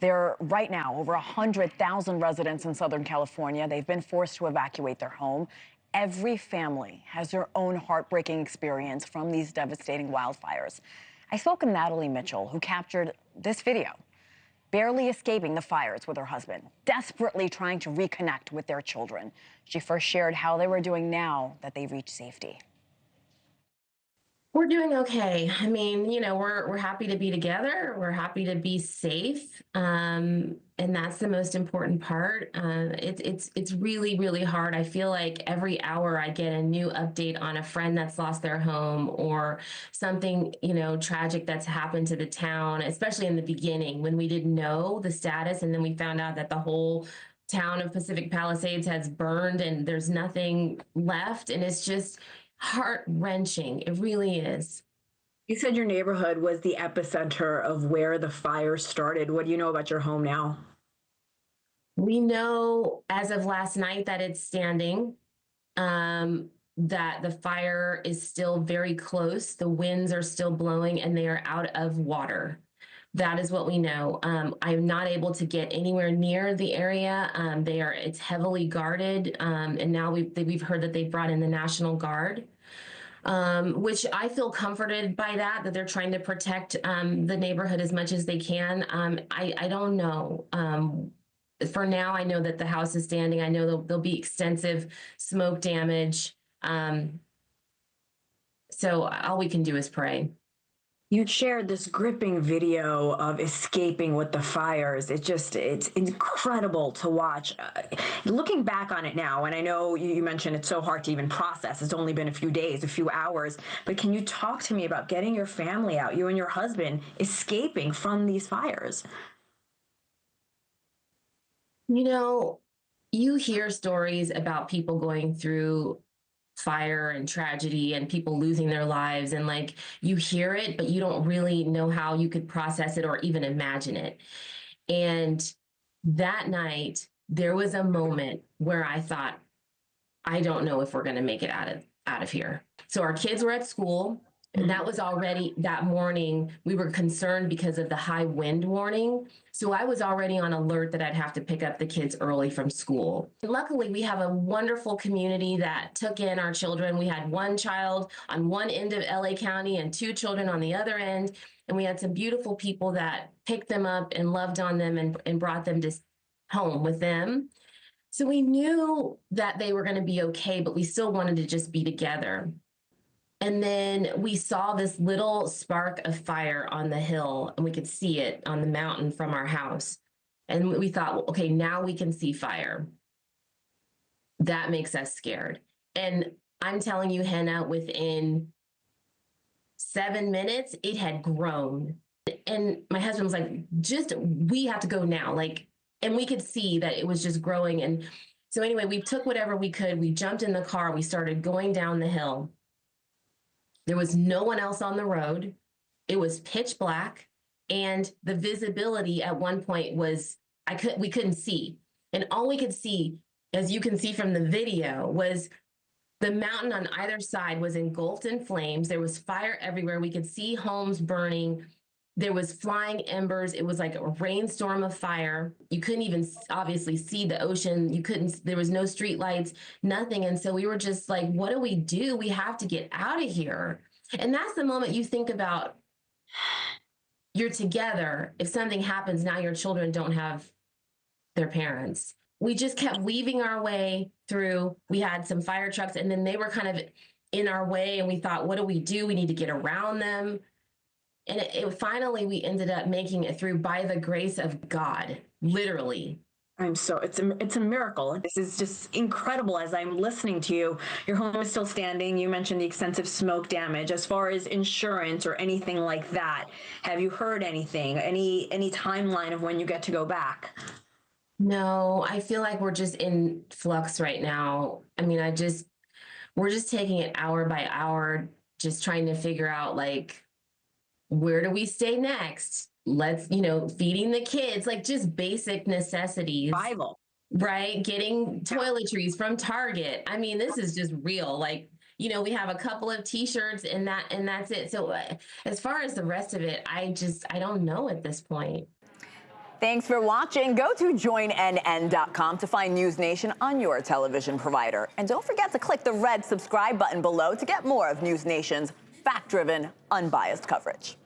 There are right now over 100,000 residents in Southern California. They've been forced to evacuate their home. Every family has their own heartbreaking experience from these devastating wildfires. I spoke with Natalie Mitchell, who captured this video, barely escaping the fires with her husband, desperately trying to reconnect with their children. She first shared how they were doing now that they reached safety. We're doing okay. I mean, we're happy to be together. We're happy to be safe, and that's the most important part. It's really, really hard. I feel like every hour I get a new update on a friend that's lost their home or something, tragic that's happened to the town, especially in the beginning when we didn't know the status, and then we found out that the whole town of Pacific Palisades has burned and there's nothing left, and it's just heart-wrenching. It really is. You said your neighborhood was the epicenter of where the fire started. What do you know about your home now? We know as of last night that it's standing, that the fire is still very close. The winds are still blowing and they are out of water. That is what we know. I'm not able to get anywhere near the area. It's heavily guarded. And now we've heard that they brought in the National Guard, which I feel comforted by that they're trying to protect the neighborhood as much as they can. I don't know. For now, I know that the house is standing. I know there'll be extensive smoke damage. So all we can do is pray. You shared this gripping video of escaping with the fires. It's incredible to watch. Looking back on it now, and I know you mentioned it's so hard to even process. It's only been a few days, a few hours, but can you talk to me about getting your family out, you and your husband, escaping from these fires? You hear stories about people going through fire and tragedy and people losing their lives, and you hear it, but you don't really know how you could process it or even imagine it. And that night, there was a moment where I thought, I don't know if we're going to make it out of here. So our kids were at school, and that was already that morning. We were concerned because of the high wind warning. So I was already on alert that I'd have to pick up the kids early from school. Luckily, we have a wonderful community that took in our children. We had one child on one end of LA County and two children on the other end. And we had some beautiful people that picked them up and loved on them and brought them to home with them. So we knew that they were going to be okay, but we still wanted to just be together. And then we saw this little spark of fire on the hill, and we could see it on the mountain from our house. And we thought, well, okay, now we can see fire. That makes us scared. And I'm telling you, Hena, within 7 minutes, it had grown. And my husband was like, we have to go now. And we could see that it was just growing. And so anyway, we took whatever we could. We jumped in the car. We started going down the hill. There was no one else on the road. It was pitch black, and the visibility at one point was we couldn't see. And all we could see, as you can see from the video, was the mountain on either side was engulfed in flames. There was fire everywhere. We could see homes burning. There was flying embers. It was like a rainstorm of fire. You couldn't even obviously see the ocean. There was no street lights, nothing. And so we were just like, what do? We have to get out of here. And that's the moment you think about, you're together. If something happens, now your children don't have their parents. We just kept weaving our way through. We had some fire trucks, and then they were kind of in our way. And we thought, what do? We need to get around them. And finally, we ended up making it through by the grace of God, literally. It's a miracle. This is just incredible. As I'm listening to you, your home is still standing. You mentioned the extensive smoke damage. As far as insurance or anything like that, have you heard anything? Any timeline of when you get to go back? No, I feel like we're just in flux right now. I mean, we're just taking it hour by hour, just trying to figure out where do we stay next? Let's, feeding the kids, just basic necessities. Survival. Right? Getting toiletries from Target. I mean, this is just real. We have a couple of T-shirts and that's it. So as far as the rest of it, I don't know at this point. Thanks for watching. Go to joinnn.com to find NewsNation on your television provider. And don't forget to click the red subscribe button below to get more of NewsNation's fact-driven, unbiased coverage.